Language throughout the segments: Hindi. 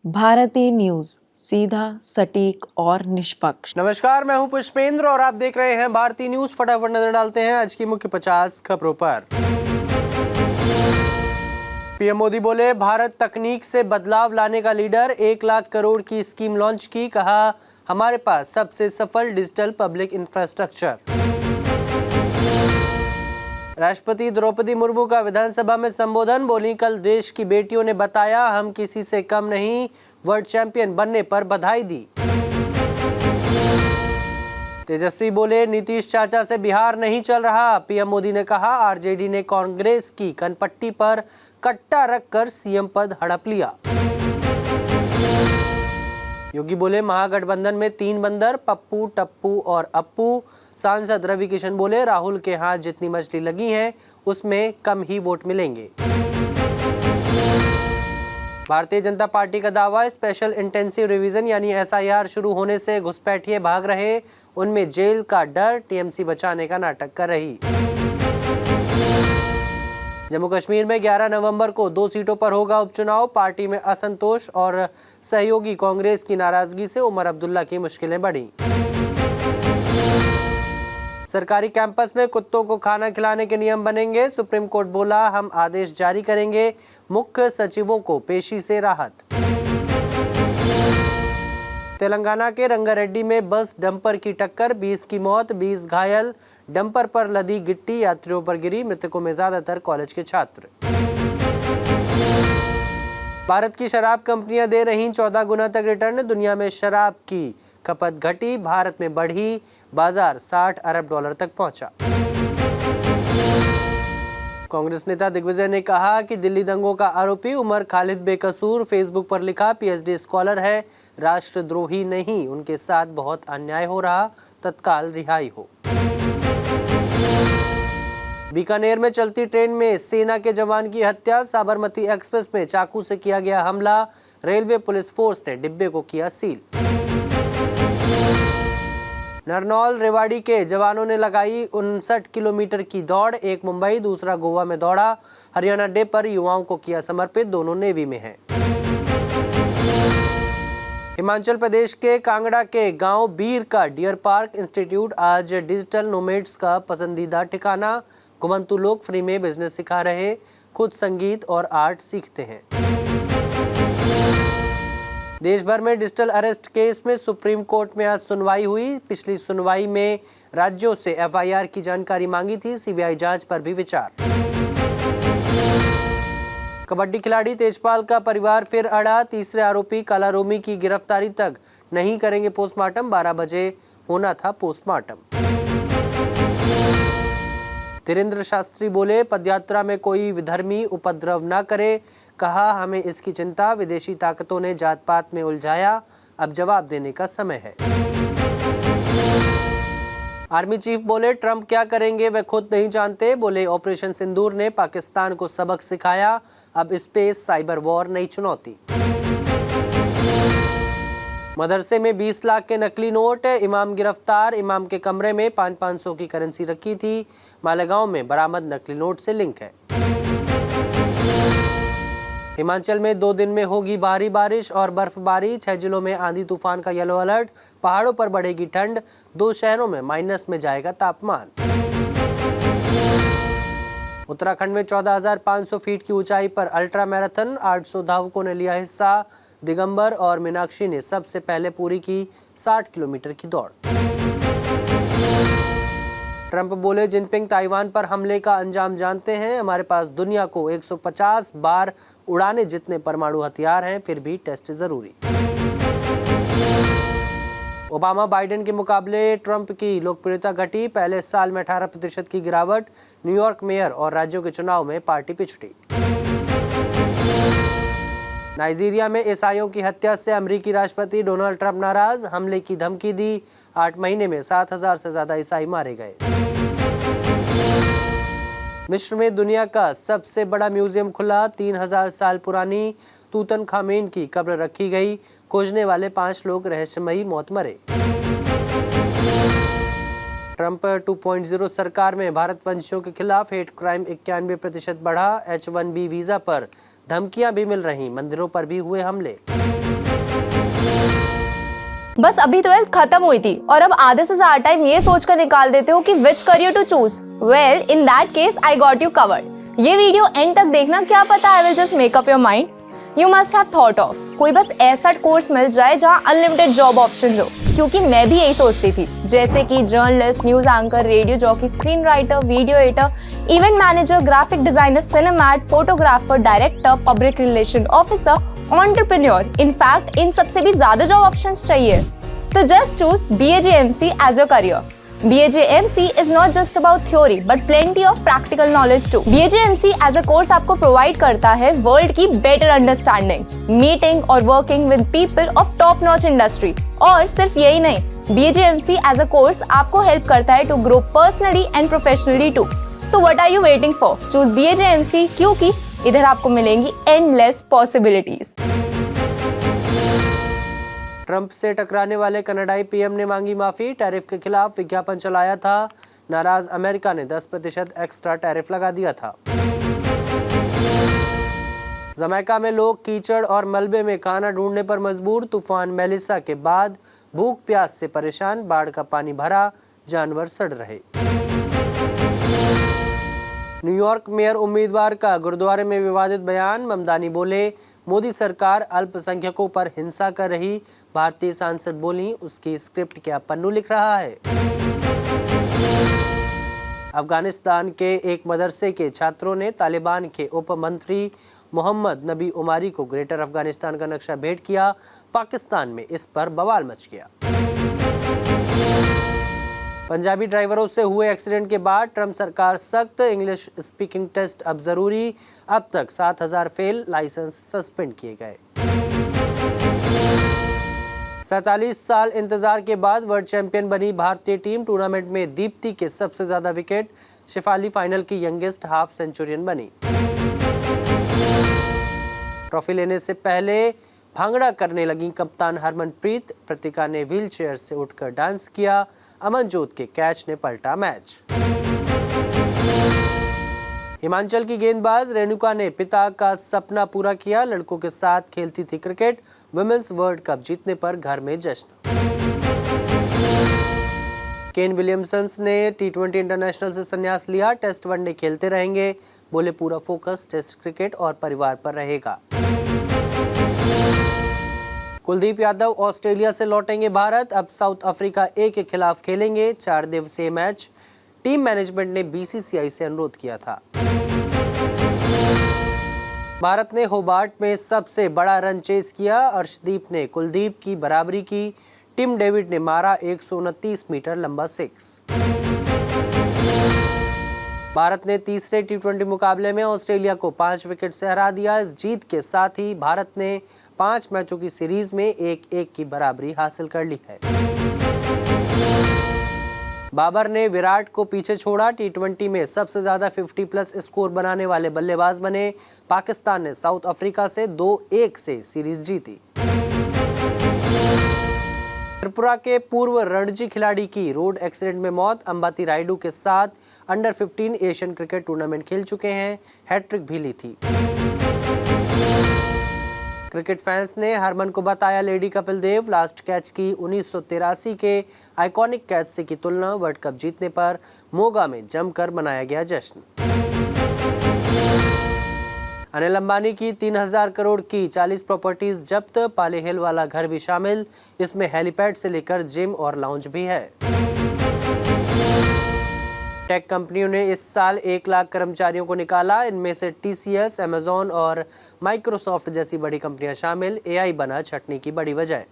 भारतीय न्यूज, सीधा, सटीक और निष्पक्ष। नमस्कार, मैं हूं पुष्पेंद्र और आप देख रहे हैं भारतीय न्यूज। फटाफट नजर डालते हैं आज की मुख्य 50 खबरों पर। पीएम मोदी बोले, भारत तकनीक से बदलाव लाने का लीडर। 1 लाख करोड़ की स्कीम लॉन्च की, कहा हमारे पास सबसे सफल डिजिटल पब्लिक इंफ्रास्ट्रक्चर। राष्ट्रपति द्रौपदी मुर्मू का विधानसभा में संबोधन, बोली कल देश की बेटियों ने बताया हम किसी से कम नहीं, वर्ल्ड चैंपियन बनने पर बधाई दी। तेजस्वी बोले, नीतीश चाचा से बिहार नहीं चल रहा। पीएम मोदी ने कहा आरजेडी ने कांग्रेस की कनपट्टी पर कट्टा रखकर सीएम पद हड़प लिया। योगी बोले, महागठबंधन में 3 बंदर, पप्पू, टप्पू और अप्पू। सांसद रवि किशन बोले, राहुल के हाथ जितनी मछली लगी है उसमें कम ही वोट मिलेंगे। भारतीय जनता पार्टी का दावा, स्पेशल इंटेंसिव रिवीजन यानी एसआईआर शुरू होने से घुसपैठिए भाग रहे, उनमें जेल का डर, टीएमसी बचाने का नाटक कर रही। जम्मू कश्मीर में 11 नवंबर को 2 सीटों पर होगा उपचुनाव। पार्टी में असंतोष और सहयोगी कांग्रेस की नाराजगी से उमर अब्दुल्ला की मुश्किलें बढ़ी। सरकारी कैंपस में कुत्तों को खाना खिलाने के नियम बनेंगे, सुप्रीम कोर्ट बोला हम आदेश जारी करेंगे, मुख्य सचिवों को पेशी से राहत। तेलंगाना के रंगारेड्डी में बस डंपर की टक्कर, 20 की मौत, 20 घायल। डंपर पर लदी गिट्टी यात्रियों पर गिरी, मृतकों में ज्यादातर कॉलेज के छात्र। भारत की शराब कंपनियां दे रही 14 गुना तक रिटर्न, दुनिया में शराब की खपत घटी, भारत में बढ़ी, बाजार 60 अरब डॉलर तक पहुंचा। कांग्रेस नेता दिग्विजय ने कहा कि दिल्ली दंगों का आरोपी उमर खालिद बेकसूर। फेसबुक पर लिखा, पीएचडी स्कॉलर है, राष्ट्रद्रोही नहीं, उनके साथ बहुत अन्याय हो रहा, तत्काल रिहाई हो। बीकानेर में चलती ट्रेन में सेना के जवान की हत्या, साबरमती एक्सप्रेस में चाकू से किया गया हमला, रेलवे पुलिस फोर्स ने डिब्बे को किया सील। नरनौल रेवाड़ी के जवानों ने लगाई 59 किलोमीटर की दौड़, एक मुंबई दूसरा गोवा में दौड़ा। हरियाणा डे पर युवाओं को किया समर्पित, दोनों नेवी में हैं। हिमाचल प्रदेश के कांगड़ा के गांव बीर का डियर पार्क इंस्टीट्यूट आज डिजिटल नोमैड्स का पसंदीदा ठिकाना। घुमंतू लोग फ्री में बिजनेस सिखा रहे, खुद संगीत और आर्ट सीखते हैं। देश भर में डिजिटल अरेस्ट केस में सुप्रीम कोर्ट में आज सुनवाई हुई। पिछली सुनवाई में राज्यों से एफआईआर की जानकारी मांगी थी, सीबीआई जांच पर भी विचार। कबड्डी खिलाड़ी तेजपाल का परिवार फिर अड़ा, तीसरे आरोपी काला रोमी की गिरफ्तारी तक नहीं करेंगे पोस्टमार्टम, 12 बजे होना था पोस्टमार्टम। धीरेन्द्र शास्त्री बोले, पदयात्रा में कोई विधर्मी उपद्रव न करे, कहा हमें इसकी चिंता, विदेशी ताकतों ने जात पात में उलझाया, अब जवाब देने का समय है। आर्मी चीफ बोले, ट्रंप क्या करेंगे वे खुद नहीं जानते, बोले ऑपरेशन सिंदूर ने पाकिस्तान को सबक सिखाया, अब स्पेस साइबर वॉर नई चुनौती। मदरसे में 20 लाख के नकली नोट, इमाम गिरफ्तार, इमाम के कमरे में 500 की करेंसी रखी थी। मालेगांव में बरामद नकली नोट से लिंक है। हिमाचल में 2 दिन में होगी भारी बारिश और बर्फबारी, 6 जिलों में आंधी तूफान का येलो अलर्ट, पहाड़ों पर बढ़ेगी ठंड, 2 शहरों में माइनस में जाएगा तापमान। उत्तराखंड में 14,500 फीट की ऊंचाई पर अल्ट्रा मैराथन, 800 धावकों ने लिया हिस्सा। दिगंबर और मीनाक्षी ने सबसे पहले पूरी की 60 किलोमीटर की दौड़। ट्रंप बोले, जिनपिंग ताइवान पर हमले का अंजाम जानते हैं, हमारे पास दुनिया को 150 बार उड़ाने जितने परमाणु हथियार हैं, फिर भी टेस्ट जरूरी। ओबामा बाइडेन के मुकाबले ट्रंप की लोकप्रियता घटी, पहले साल में 18% की गिरावट। न्यूयॉर्क मेयर और राज्यों के चुनाव में पार्टी पिछड़ी। नाइजीरिया में ईसाइयों की हत्या से अमेरिकी राष्ट्रपति डोनाल्ड ट्रंप नाराज, हमले की धमकी दी, 8 महीने में 7,000 से ज्यादा ईसाई मारे गए। मिस्र में दुनिया का सबसे बड़ा म्यूजियम खुला, 3000 साल पुरानी तूतनखामेन की कब्र रखी गई, खोजने वाले 5 लोग रहस्यमयी मौत मरे। ट्रंप 2.0 सरकार में भारतवंशियों के खिलाफ हेट क्राइम 91% बढ़ा, H1B वीजा पर धमकियां भी मिल रही, मंदिरों पर भी हुए हमले। बस अभी 12th खत्म हुई थी और अब आधे से ज्यादा टाइम ये सोचकर निकाल देते हो कि which career to choose. Well, in that case I got you covered. ये वीडियो एंड तक देखना, क्या पता I will just make up your mind. You must have thought of कोई बस ऐसा कोर्स मिल जाए जहाँ अनलिमिटेड जॉब ऑप्शन हो, क्योंकि मैं भी यही सोचती थी। जैसे कि journalist, news anchor, radio jockey, screen writer, video editor, event manager, graphic designer, cinematographer, director, public relation officer, entrepreneur. In fact इन सबसे भी ज्यादा जॉब ऑप्शंस चाहिए। तो just choose BAJMC as your career. BAJMC is not just about theory but plenty of practical knowledge too. BAJMC as a course आपको provide करता है वर्ल्ड की better understanding, meeting और working with people of top notch industry। और सिर्फ यही नहीं, BAJMC as a course आपको help करता है to grow personally and professionally too. So what are you waiting for? Choose BAJMC क्योंकि इधर आपको मिलेंगी endless possibilities। ट्रंप से टकराने वाले कनाडाई पीएम ने मांगी माफी, टैरिफ के खिलाफ विज्ञापन चलाया था। नाराज अमेरिका ने 10% एक्स्ट्रा टैरिफ लगा दिया था। जमैका में लोग कीचड़ और मलबे में खाना ढूंढने पर मजबूर। तूफान मेलिसा के बाद भूख प्यास से परेशान, बाढ़ का पानी भरा, जानवर सड़ रहे। न्यूयॉर्क मेयर उम्मीदवार का गुरुद्वारे में विवादित बयान। ममदानी बोले, मोदी सरकार अल्पसंख्यकों पर हिंसा कर रही। भारतीय सांसद बोली, उसकी स्क्रिप्ट क्या पन्नू लिख रहा है। अफगानिस्तान के एक मदरसे के छात्रों ने तालिबान के उप मंत्री मोहम्मद नबी उमारी को ग्रेटर अफगानिस्तान का नक्शा भेंट किया। पाकिस्तान में इस पर बवाल मच गया। पंजाबी ड्राइवरों से हुए एक्सीडेंट के बाद ट्रंप सरकार सख्त। इंग्लिश स्पीकिंग टेस्ट अब जरूरी। अब तक 7,000 फेल, लाइसेंस सस्पेंड किए गए। 47 साल इंतजार के बाद वर्ल्ड चैंपियन बनी भारतीय टीम। टूर्नामेंट में दीप्ति के सबसे ज्यादा विकेट। शेफाली फाइनल की यंगेस्ट हाफ सेंचुरियन बनी। ट्रॉफी लेने से पहले भांगड़ा करने लगी कप्तान हरमनप्रीत। प्रतिका ने व्हील चेयर से उठकर डांस किया। अमनजोत के कैच ने पलटा मैच। हिमाचल की गेंदबाज रेणुका ने पिता का सपना पूरा किया। लड़कों के साथ खेलती थी क्रिकेट। वुमेन्स वर्ल्ड कप जीतने पर घर में जश्न। केन विलियमसन ने T20 इंटरनेशनल से संन्यास लिया। टेस्ट वनडे खेलते रहेंगे। बोले, पूरा फोकस टेस्ट क्रिकेट और परिवार पर रहेगा। कुलदीप यादव ऑस्ट्रेलिया से लौटेंगे भारत। अब साउथ अफ्रीका A के खिलाफ खेलेंगे 4 दिवसीय मैच। टीम मैनेजमेंट ने BCCI से अनुरोध किया था। भारत ने होबार्ट में सबसे बड़ा रन चेस किया। अर्शदीप ने कुलदीप की बराबरी की। टिम डेविड ने मारा 129 मीटर लंबा 6। भारत ने तीसरे T20 मुकाबले में ऑस्ट्रेलिया को 5 विकेट से हरा दिया। इस जीत के साथ ही भारत ने 5 मैचों की सीरीज में 1-1 की बराबरी हासिल कर ली है। बाबर ने विराट को पीछे छोड़ा। T20 में सबसे ज्यादा 50+ स्कोर बनाने वाले बल्लेबाज बने। पाकिस्तान ने साउथ अफ्रीका से 2-1 से सीरीज जीती। त्रिपुरा के पूर्व रणजी खिलाड़ी की रोड एक्सीडेंट में मौत। अंबाती रायडू के साथ अंडर 15 एशियन क्रिकेट टूर्नामेंट खेल चुके हैं। हैट्रिक भी ली थी। क्रिकेट फैंस ने हरमन को बताया lady Kapil Dev. Last catch की 1983 के आइकॉनिक कैच से की तुलना। वर्ल्ड कप जीतने पर मोगा में जमकर मनाया गया जश्न। अनिल अंबानी की 3,000 करोड़ की 40 प्रॉपर्टीज जब्त। पाले हिल वाला घर भी शामिल। इसमें हेलीपैड से लेकर जिम और लाउंज भी है। टेक कंपनियों ने इस साल 1 लाख कर्मचारियों को निकाला। इनमें से TCS, Amazon और माइक्रोसॉफ्ट जैसी बड़ी कंपनियां शामिल। AI बना छटनी की बड़ी वजह।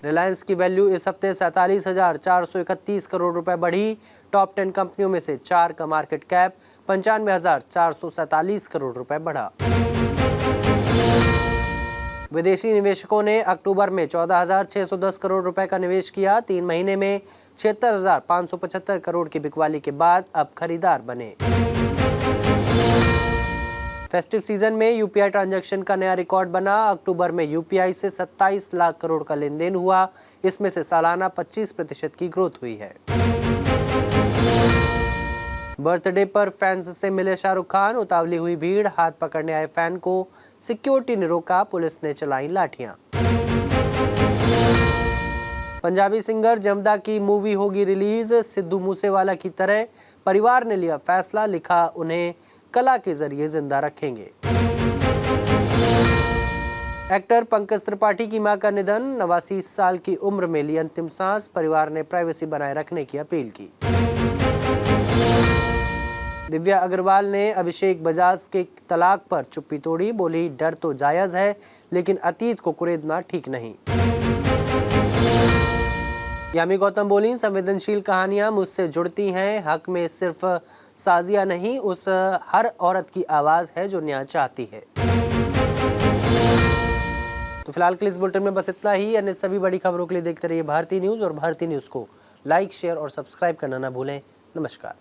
रिलायंस की वैल्यू इस हफ्ते 47,431 करोड़ रुपए बढ़ी। टॉप 10 कंपनियों में से 4 का मार्केट कैप 95,447 करोड़ रुपए बढ़ा। विदेशी निवेशकों ने अक्टूबर में 14,610 करोड़ रुपए का निवेश किया। 3 महीने में 76,575 करोड़ की बिकवाली के बाद अब खरीदार बने। फेस्टिव सीजन में UPI ट्रांजैक्शन का नया रिकॉर्ड बना। अक्टूबर में UPI से 27 लाख करोड़ का लेन देन हुआ। इसमें से सालाना 25% की ग्रोथ हुई है। बर्थडे पर फैंस से मिले शाहरुख खान। उतावली हुई भीड़। हाथ पकड़ने आए फैन को सिक्योरिटी ने रोका। पुलिस ने चलाई लाठियां। पंजाबी सिंगर जमदा की मूवी होगी रिलीज, सिद्धू मूसेवाला की तरह परिवार ने लिया फैसला, लिखा उन्हें कला के जरिए जिंदा रखेंगे। एक्टर पंकज त्रिपाठी की मां का निधन, 89 साल की उम्र में ली अंतिम सांस, परिवार ने प्राइवेसी बनाए रखने की अपील की। दिव्या अग्रवाल ने अभिषेक बजाज के तलाक पर चुप्पी तोड़ी, बोली डर तो जायज है लेकिन अतीत को कुरेदना ठीक नहीं। यामी गौतम बोली संवेदनशील कहानियां मुझसे जुड़ती हैं, हक में सिर्फ साजिया नहीं उस हर औरत की आवाज है जो न्याय चाहती है। तो फिलहाल के लिए इस बुलेटिन में बस इतना ही। अन्य सभी बड़ी खबरों के लिए देखते रहिए भारतीय न्यूज़ और भारतीय न्यूज़ को लाइक, शेयर और सब्सक्राइब करना ना भूलें। नमस्कार।